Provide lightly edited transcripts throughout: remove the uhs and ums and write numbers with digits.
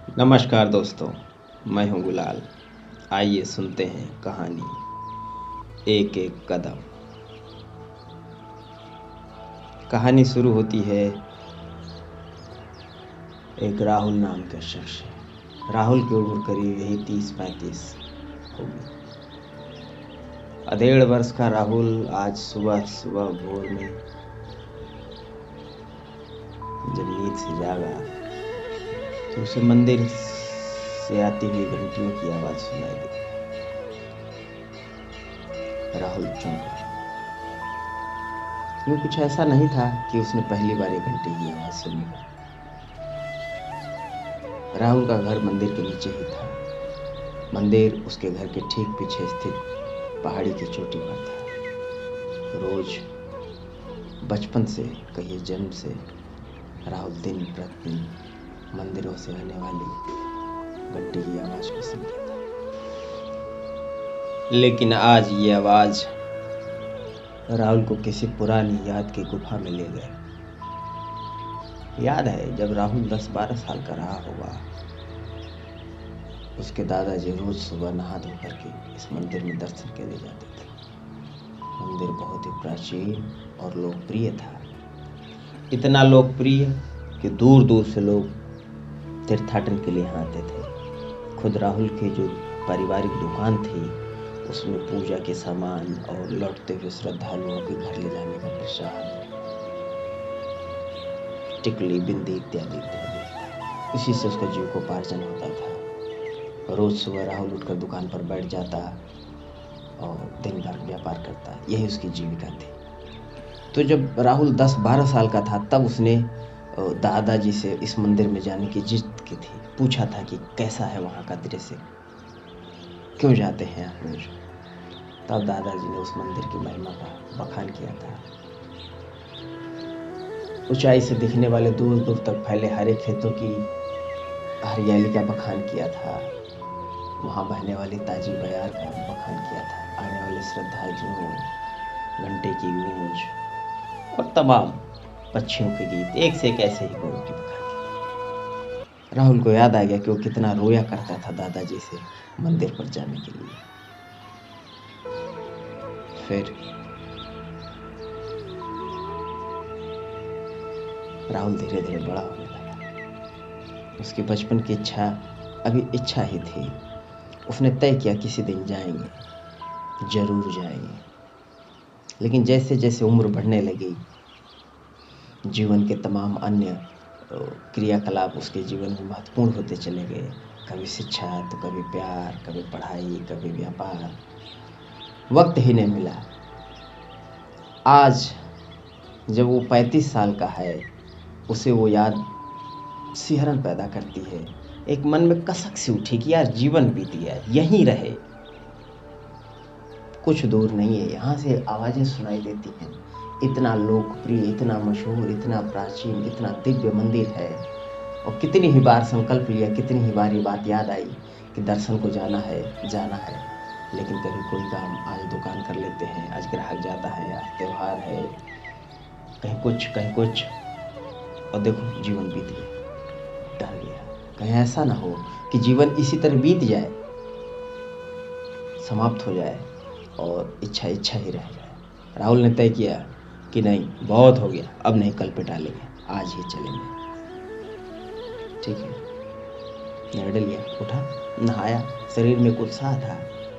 नमस्कार दोस्तों, मैं हूं गुलाल। आइए सुनते हैं कहानी एक एक कदम। कहानी शुरू होती है एक राहुल नाम के शख्स से। राहुल की उम्र करीब यही 30-35 होगी। अधेड़ वर्ष का राहुल आज सुबह सुबह भोर में जब नींद से जागा तो उसे मंदिर से आती हुई घंटियों की आवाज सुनाई दी। राहुल चौंका। यूं कुछ ऐसा नहीं था कि उसने पहली बार ये घंटे की आवाज सुनी हो। राहुल का घर मंदिर के नीचे ही था। मंदिर उसके घर के ठीक पीछे स्थित पहाड़ी की चोटी पर था। रोज बचपन से कहिए जन्म से राहुल दिन प्रतिदिन मंदिरों से आने वाली घंटे की आवाज को सुनता था। लेकिन आज ये आवाज राहुल को किसी पुरानी याद की गुफा में ले गए। याद है जब राहुल 10-12 साल का रहा होगा, उसके दादाजी रोज सुबह नहा धो करके इस मंदिर में दर्शन के लिए जाते थे। मंदिर बहुत ही प्राचीन और लोकप्रिय था। इतना लोकप्रिय कि दूर दूर से लोग तीर्थाटन के लिए यहाँ आते थे। खुद राहुल की जो पारिवारिक दुकान थी उसमें पूजा के सामान और लौटते हुए श्रद्धालुओं के घर ले जाने का प्रसाद, टिकली, बिंदी इत्यादि इत्यादि, इसी से उसका जीविकोपार्जन होता था। रोज सुबह राहुल उठकर दुकान पर बैठ जाता और दिन भर व्यापार करता। यही उसकी जीविका थी। तो जब राहुल 10-12 साल का था तब उसने दादाजी से इस मंदिर में जाने की जिद की थी। पूछा था कि कैसा है वहाँ का दृश्य, क्यों जाते हैं आप रोज। तब दादाजी ने उस मंदिर की महिमा का बखान किया था। ऊंचाई से दिखने वाले दूर दूर तक फैले हरे खेतों की हरियाली का बखान किया था। वहाँ बहने वाली ताजी बयार का बखान किया था। आने वाले श्रद्धालुओं, घंटे की गूंज और तमाम पक्षियों के गीत, एक से एक ऐसे ही गुणों की बखान की। राहुल को याद आ गया कि वो कितना रोया करता था दादाजी से मंदिर पर जाने के लिए। फिर राहुल धीरे धीरे बड़ा होने लगा। उसकी बचपन की इच्छा अभी इच्छा ही थी। उसने तय किया किसी दिन जाएंगे, जरूर जाएंगे। लेकिन जैसे जैसे उम्र बढ़ने लगी, जीवन के तमाम अन्य क्रियाकलाप उसके जीवन में महत्वपूर्ण होते चले गए। कभी शिक्षा तो कभी प्यार, कभी पढ़ाई, कभी व्यापार। वक्त ही नहीं मिला। आज जब वो 35 साल का है, उसे वो याद सिहरन पैदा करती है। एक मन में कसक सी उठी कि यार जीवन बीत गया, यहीं रहे, कुछ दूर नहीं है। यहाँ से आवाजें सुनाई देती हैं। इतना लोकप्रिय, इतना मशहूर, इतना प्राचीन, इतना दिव्य मंदिर है। और कितनी ही बार संकल्प लिया, कितनी ही बार ये बात याद आई कि दर्शन को जाना है, जाना है। लेकिन कभी कोई काम, आज दुकान कर लेते हैं, आज ग्राहक जाता है, आज त्योहार है, कहीं कुछ, और देखो जीवन बीत गया। डर गया कहीं ऐसा ना हो कि जीवन इसी तरह बीत जाए, समाप्त हो जाए और इच्छा ही रह जाए। राहुल ने तय किया कि नहीं, बहुत हो गया, अब नहीं कल पे टालेंगे, आज ही चलेंगे। ठीक है, निर्णय लिया, उठा, नहाया। शरीर में कुछ उत्साह था,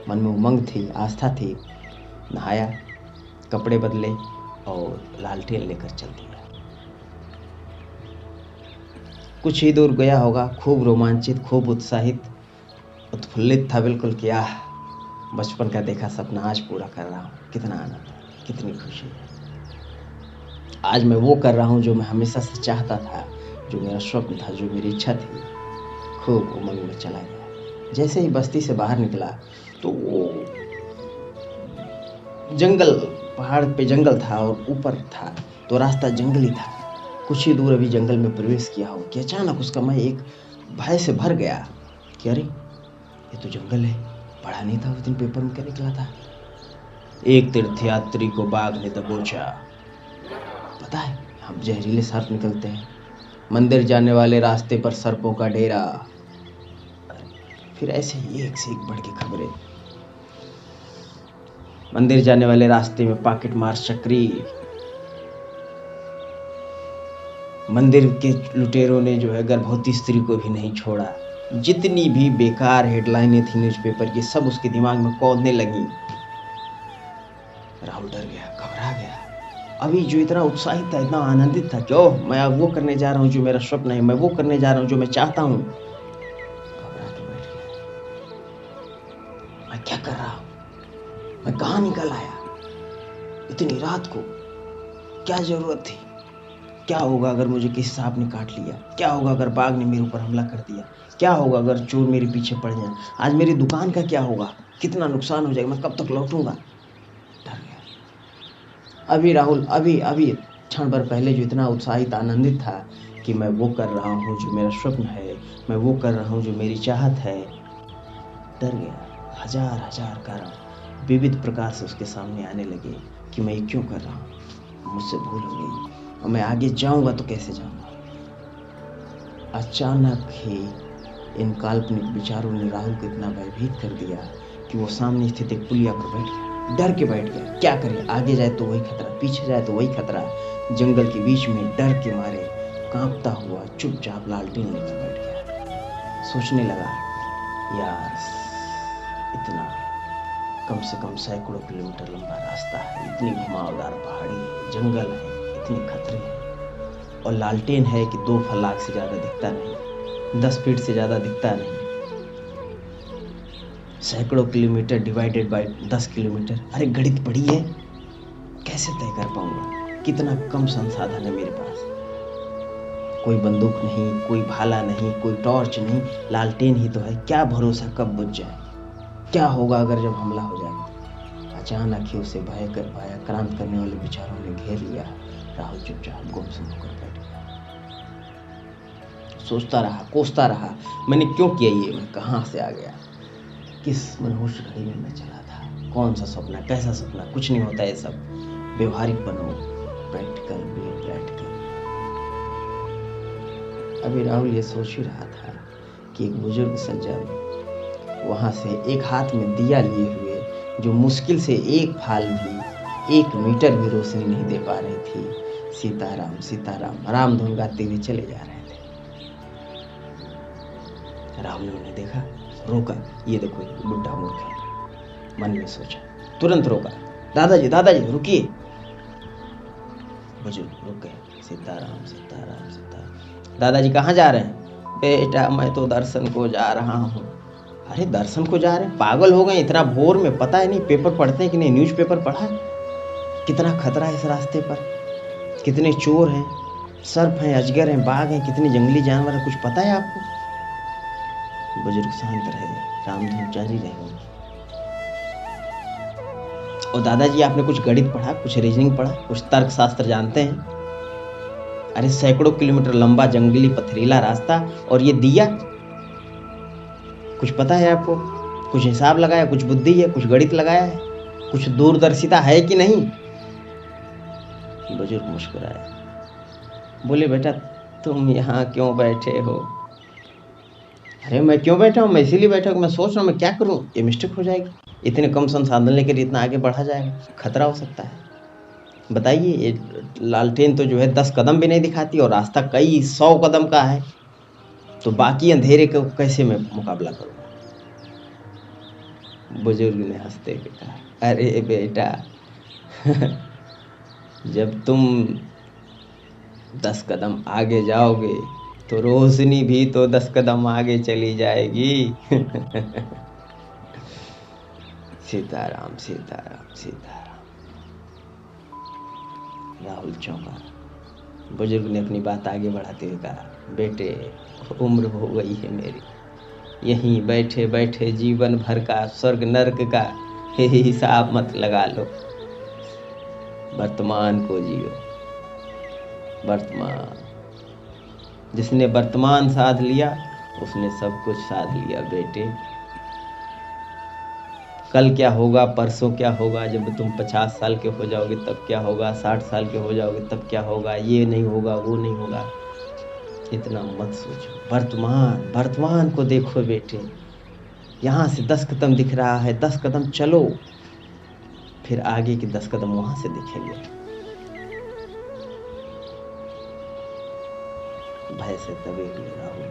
मन में उमंग थी, आस्था थी। नहाया, कपड़े बदले और लालटेन लेकर चल दिया। कुछ ही दूर गया होगा, खूब रोमांचित, खूब उत्साहित, उत्फुल्लित था बिल्कुल कि आह, बचपन का देखा सपना आज पूरा कर रहा हूँ। कितना आनंद, कितनी खुशी है। आज मैं वो कर रहा हूँ जो मैं हमेशा से चाहता था, जो मेरा स्वप्न था, जो मेरी इच्छा थी। खूब उमंग में चला गया। जैसे ही बस्ती से बाहर निकला तो वो जंगल, पहाड़ पे जंगल था और ऊपर था तो रास्ता जंगली था। कुछ ही दूर अभी जंगल में प्रवेश किया हो कि अचानक उसका मन एक भय से भर गया कि अरे ये तो जंगल है, पढ़ा नहीं था उस दिन पेपर में, क्या निकला था, एक तीर्थयात्री को बाघ ने दबोचा। पता है हम जहरीले सर्प निकलते हैं, मंदिर जाने वाले रास्ते पर सर्पों का डेरा, फिर ऐसे ही एक से एक बढ़ के खबरें। मंदिर जाने वाले रास्ते में पॉकेट मार सक्रिय। मंदिर के लुटेरों ने जो है गर्भवती स्त्री को भी नहीं छोड़ा। जितनी भी बेकार हेडलाइनें थी न्यूज़पेपर की सब उसके दिमाग में कौंधने लगी। राहुल डर गया, घबरा गया। अभी जो इतना उत्साहित था, इतना आनंदित था कि ओह मैं अब वो करने जा रहा हूँ जो मेरा स्वप्न है, मैं वो करने जा रहा हूँ जो मैं चाहता हूँ, घबरा के बैठ गया। मैं क्या कर रहा हूँ, मैं कहाँ निकल आया इतनी रात को, क्या जरूरत थी? क्या होगा अगर मुझे किसी सांप ने काट लिया? क्या होगा अगर बाघ ने मेरे ऊपर हमला कर दिया? क्या होगा अगर चोर मेरे पीछे पड़ जाए? आज मेरी दुकान का क्या होगा? कितना नुकसान हो जाएगा? मैं कब तक लौटूंगा? डर गया। अभी राहुल अभी क्षण भर पहले जो इतना उत्साहित आनंदित था कि मैं वो कर रहा हूँ जो मेरा स्वप्न है, मैं वो कर रहा हूँ जो मेरी चाहत है, डर गया। हजार हजार कारण विविध प्रकार से उसके सामने आने लगे कि मैं ये क्यों कर रहा हूँ, मुझसे भूल हो गई और मैं आगे जाऊंगा तो कैसे जाऊंगा। अचानक ही इन काल्पनिक विचारों ने राहुल को इतना भयभीत कर दिया कि वो सामने स्थित एक पुलिया पर बैठ गया, डर के बैठ गया। क्या करे, आगे जाए तो वही खतरा, पीछे जाए तो वही खतरा। जंगल के बीच में डर के मारे कांपता हुआ चुपचाप लालटेन लेकर बैठ गया। सोचने लगा, यार इतना कम से कम सैकड़ों किलोमीटर लंबा रास्ता है, इतनी घुमावदार पहाड़ी है, जंगल है, इतने खतरे हैं, और लालटेन है कि 2 फलाक से ज़्यादा दिखता नहीं, 10 फीट से ज़्यादा दिखता नहीं। सैकड़ों किलोमीटर डिवाइडेड बाय 10 किलोमीटर, अरे गणित पड़ी है, कैसे तय कर पाऊंगा? कितना कम संसाधन है मेरे पास, कोई बंदूक नहीं, कोई भाला नहीं, कोई टॉर्च नहीं, लालटेन ही तो है। क्या भरोसा कब बुझ जाए? क्या होगा अगर जब हमला हो जाएगा? अचानक ही उसे भयाक्रांत करने वाले विचारों ने घेर लिया। राहुल चुपचाप गुमसुम होकर बैठ गया। सोचता रहा, कोसता रहा, मैंने क्यों किया ये, मैं कहाँ से आ गया, किस मनहूस घड़ी में मैं चला था, कौन सा सपना, कैसा सपना? कुछ नहीं होता ये सब, व्यवहारिक बनो, प्रैक्टिकल बी प्रैक्टिकल। अभी राहुल ये सोच ही रहा था कि एक बुजुर्ग सज्जन वहां से एक हाथ में दिया लिए हुए, जो मुश्किल से एक फाल भी, 1 मीटर भी रोशनी नहीं दे पा रही थी, सीताराम सीताराम राम धुन गाते हुए चले जा रहे थे। राहुल ने उन्हें देखा, रोका। ये देखो बुढ़ा मूर्ख है, मन में सोचा, तुरंत रोका। दादाजी रुकिए। बुजुर्ग रुक गए। सीताराम सीताराम सीताराम। दादाजी कहाँ जा रहे हैं? बेटा मैं तो दर्शन को जा रहा हूँ। अरे दर्शन को जा रहे हैं, पागल हो गए? इतना भोर में पता है नहीं पेपर पढ़ते हैं कि नहीं? न्यूज़पेपर पढ़ा है? कितना खतरा है इस रास्ते पर, कितने चोर हैं, सर्प हैं, अजगर हैं, बाघ हैं, कितने जंगली जानवर हैं, कुछ पता है आपको? बुजुर्ग शांत रहे, रामधुन जारी रहे। और दादाजी आपने कुछ गणित पढ़ा, कुछ रीजनिंग पढ़ा, कुछ तर्क शास्त्र जानते हैं? अरे सैकड़ों किलोमीटर लंबा जंगली पथरीला रास्ता, और ये दिया, कुछ पता है आपको? कुछ हिसाब लगाया, कुछ बुद्धि है, कुछ गणित लगाया है, कुछ दूरदर्शिता है कि नहीं? बुजुर्ग मुस्कुराए, बोले बेटा तुम यहाँ क्यों बैठे हो? अरे मैं क्यों बैठा हूँ, मैं इसीलिए बैठा हूँ, मैं सोच रहा हूँ मैं क्या करूँ, ये मिस्टेक हो जाएगी, इतने कम संसाधन लेकर इतना आगे बढ़ा जाएगा, खतरा हो सकता है। बताइए, ये लालटेन तो जो है 10 कदम भी नहीं दिखाती और रास्ता कई 100 कदम का है, तो बाकी अंधेरे को कैसे मैं मुकाबला करूँगा? बुजुर्ग ने हंसते हुए कहा, अरे बेटा जब तुम 10 कदम आगे जाओगे तो रोशनी भी तो 10 कदम आगे चली जाएगी। सीताराम सीताराम सीताराम। राहुल चौंका। बुजुर्ग ने अपनी बात आगे बढ़ाते हुए कहा, बेटे उम्र हो गई है मेरी, यहीं बैठे बैठे जीवन भर का स्वर्ग नर्क का हिसाब मत लगा लो, वर्तमान को जियो। वर्तमान, जिसने वर्तमान साध लिया उसने सब कुछ साध लिया बेटे। कल क्या होगा, परसों क्या होगा, जब तुम 50 साल के हो जाओगे तब क्या होगा, 60 साल के हो जाओगे तब क्या होगा, ये नहीं होगा वो नहीं होगा, इतना मत सोचो। वर्तमान, वर्तमान को देखो बेटे, यहाँ से 10 कदम दिख रहा है, 10 कदम चलो, फिर आगे के 10 कदम वहाँ से दिखेंगे। भय से दबे हुए राहुल,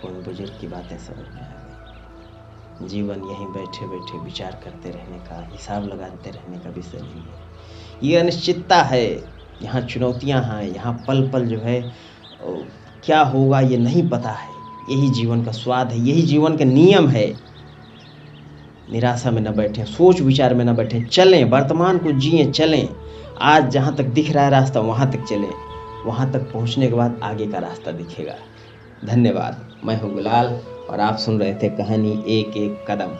कौन बुजुर्ग की बातें समझ में आ गई। जीवन यहीं बैठे बैठे विचार करते रहने का, हिसाब लगाते रहने का विषय नहीं है। ये अनिश्चितता है, यहाँ चुनौतियाँ हैं, यहाँ पल पल जो है क्या होगा ये नहीं पता है। यही जीवन का स्वाद है, यही जीवन का नियम है। निराशा में न बैठें, सोच विचार में न बैठें, चलें, वर्तमान को जिएं, चलें। आज जहाँ तक दिख रहा है रास्ता वहाँ तक चलें, वहाँ तक पहुँचने के बाद आगे का रास्ता दिखेगा। धन्यवाद। मैं हूँ गुलाल और आप सुन रहे थे कहानी एक एक कदम।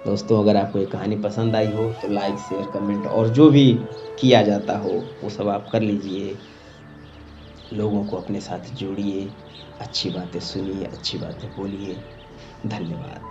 दोस्तों, अगर आपको ये कहानी पसंद आई हो तो लाइक, शेयर, कमेंट और जो भी किया जाता हो वो सब आप कर लीजिए। लोगों को अपने साथ जोड़िए, अच्छी बातें सुनिए, अच्छी बातें बोलिए। धन्यवाद।